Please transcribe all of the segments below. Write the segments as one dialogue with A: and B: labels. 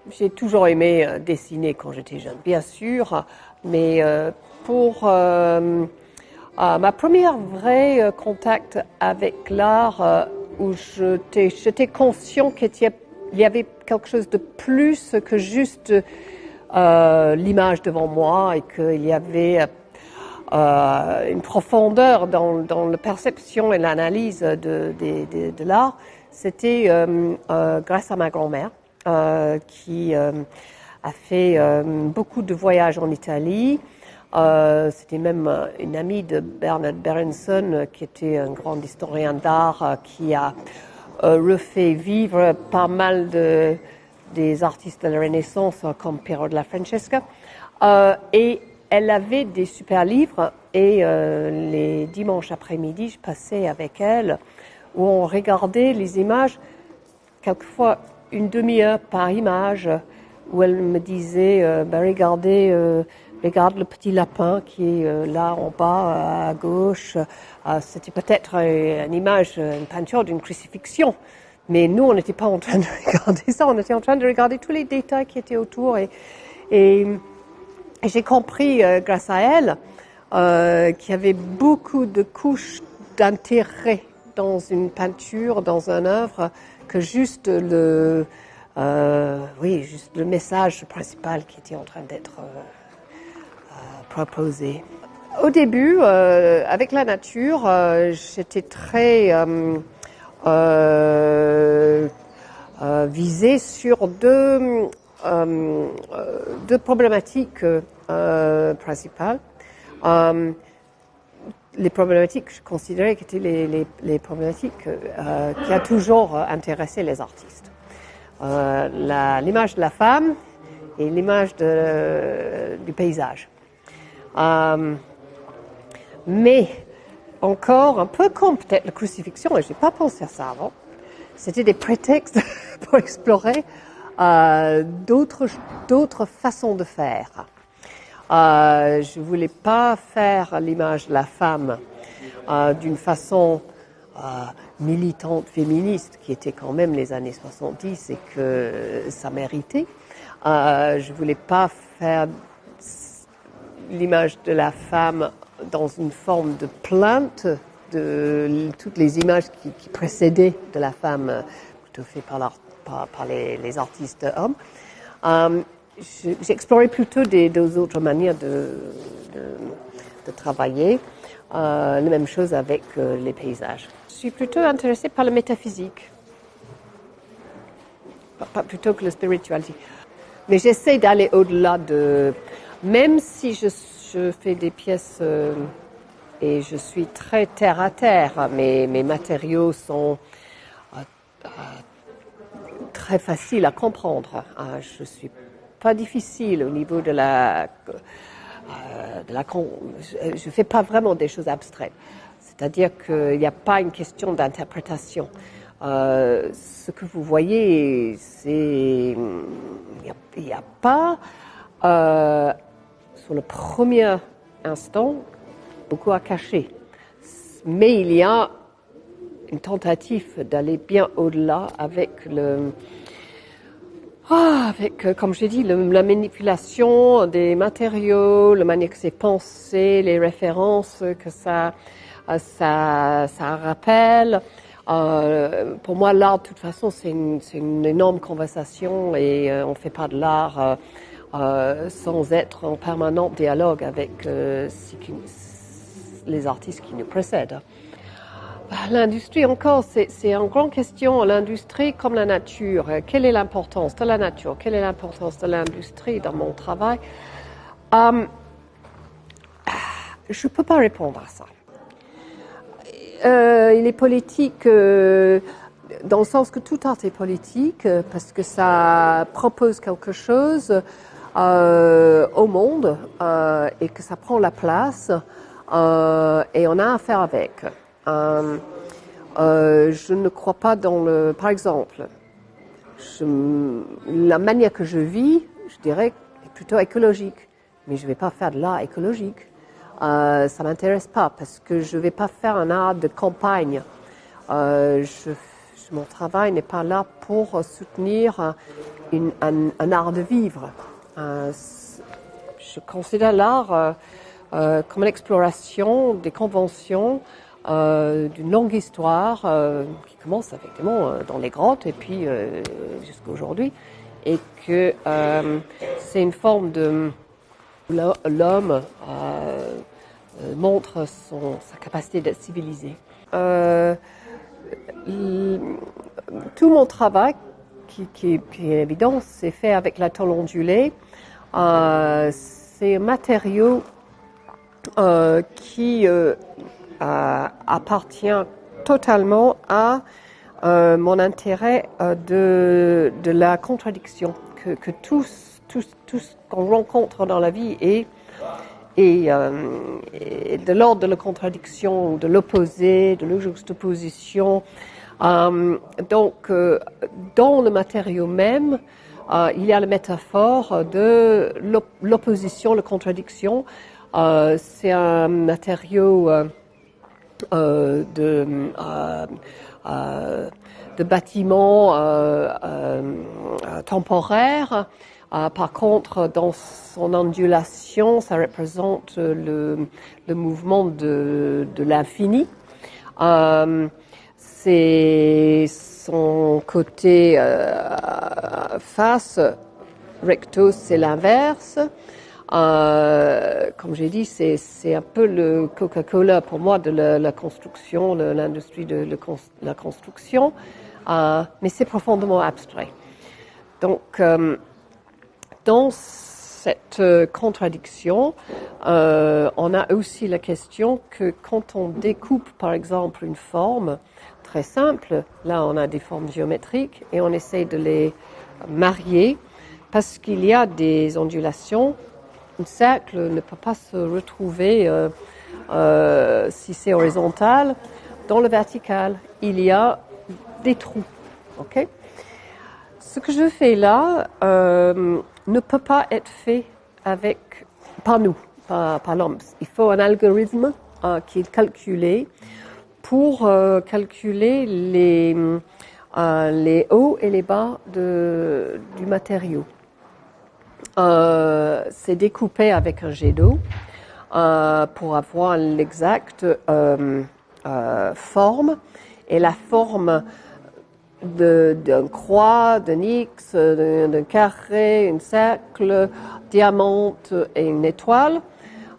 A: J'ai toujours aimé dessiner quand j'étais jeune, bien sûr, mais pour ma première vraie contact avec l'art, où j'étais conscient qu'il y avait quelque chose de plus que juste l'image devant moi et qu'il y avait une profondeur dans la perception et l'analyse de l'art, c'était grâce à ma grand-mère qui a fait beaucoup de voyages en Italie. C'était même une amie de Bernard Berenson, qui était un grand historien d'art, qui a refait vivre pas mal des artistes de la Renaissance, comme Piero della Francesca. Et elle avait des super livres, et les dimanches après-midi, je passais avec elle, où on regardait les images, quelquefois une demi-heure par image, où elle me disait regarde le petit lapin qui est là en bas à gauche. C'était peut-être une image, une peinture d'une crucifixion, mais nous on n'était pas en train de regarder ça, on était en train de regarder tous les détails qui étaient autour, et j'ai compris grâce à elle qu'il y avait beaucoup de couches d'intérêt dans une peinture, dans une œuvre, que juste juste le message principal qui était en train d'être proposé. Au début, avec la nature, j'étais très visée sur deux problématiques principales. Les problématiques que je considérais qui étaient les problématiques qui a toujours intéressé les artistes. L'image de la femme et l'image du paysage. Mais encore un peu comme peut-être la crucifixion, et je n'ai pas pensé à ça avant, c'était des prétextes pour explorer d'autres façons de faire. Je ne voulais pas faire l'image de la femme d'une façon militante, féministe, qui était quand même les années 70 et que ça méritait. Je ne voulais pas faire l'image de la femme dans une forme de plainte de toutes les images qui précédaient de la femme, plutôt fait par les artistes hommes. J'ai exploré plutôt deux autres manières de travailler. La même chose avec les paysages. Je suis plutôt intéressée par la métaphysique, plutôt que la spiritualité. Mais j'essaie d'aller au-delà même si je fais des pièces et je suis très terre à terre, mes matériaux sont très faciles à comprendre. Je suis pas difficile au niveau de je fais pas vraiment des choses abstraites. C'est-à-dire qu'il n'y a pas une question d'interprétation. Ce que vous voyez, il n'y a pas, sur le premier instant, beaucoup à cacher. Mais il y a une tentative d'aller bien au-delà avec comme j'ai dit, la manipulation des matériaux, la manière que c'est pensé, les références que ça rappelle. Pour moi, l'art, de toute façon, c'est une énorme conversation, et on ne fait pas de l'art sans être en permanent dialogue avec les artistes qui nous précèdent. L'industrie encore, c'est une grande question. L'industrie comme la nature. Quelle est l'importance de la nature? Quelle est l'importance de l'industrie dans mon travail? Je ne peux pas répondre à ça. Il est politique dans le sens que tout art est politique, parce que ça propose quelque chose au monde et que ça prend la place et on a affaire avec. Je ne crois pas par exemple, la manière que je vis, je dirais, est plutôt écologique. Mais je ne vais pas faire de l'art écologique. Ça ne m'intéresse pas, parce que je ne vais pas faire un art de campagne. Je Mon travail n'est pas là pour soutenir un art de vivre. Je considère l'art comme l'exploration des conventions d'une longue histoire qui commence effectivement dans les grottes et puis jusqu'à aujourd'hui, et que c'est une forme de l'homme montre sa capacité d'être civilisé. Tout mon travail, qui est évident, c'est fait avec la tôle ondulée. C'est un matériau qui appartient totalement à mon intérêt de la contradiction, que tout ce qu'on rencontre dans la vie est de l'ordre de la contradiction, de l'opposé, de la juxtaposition. Donc, dans le matériau même, il y a la métaphore de l'opposition, la contradiction. C'est un matériau de bâtiment temporaire. Par contre, dans son ondulation, ça représente le mouvement de l'infini. C'est son côté face, recto, c'est l'inverse. Comme j'ai dit, c'est un peu le Coca-Cola pour moi de la construction, l'industrie de la construction, mais c'est profondément abstrait. Donc, dans cette contradiction, on a aussi la question que quand on découpe, par exemple, une forme très simple, là on a des formes géométriques et on essaie de les marier parce qu'il y a des ondulations. Un cercle ne peut pas se retrouver si c'est horizontal. Dans le vertical, il y a des trous. Okay? Ce que je fais là ne peut pas être fait par nous, par l'homme. Il faut un algorithme qui est calculé pour calculer les hauts et les bas du matériau. C'est découpé avec un jet d'eau pour avoir l'exacte forme, et la forme d'un croix, d'un X, d'un carré, un cercle, diamant et une étoile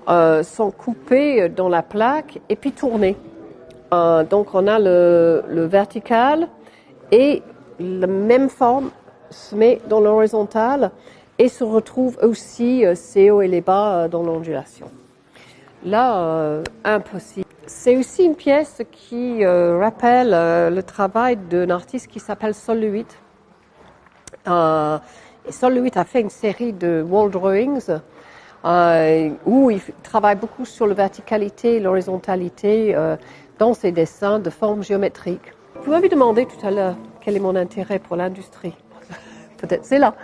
A: sont coupés dans la plaque et puis tournés. Donc on a le vertical et la même forme se met dans l'horizontale et se retrouve aussi ces hauts et les bas dans l'ondulation. Là, impossible. C'est aussi une pièce qui rappelle le travail d'un artiste qui s'appelle Sol LeWitt. Et Sol LeWitt a fait une série de wall drawings où il travaille beaucoup sur la verticalité et l'horizontalité dans ses dessins de formes géométriques. Vous m'avez demandé tout à l'heure quel est mon intérêt pour l'industrie. Peut-être c'est là.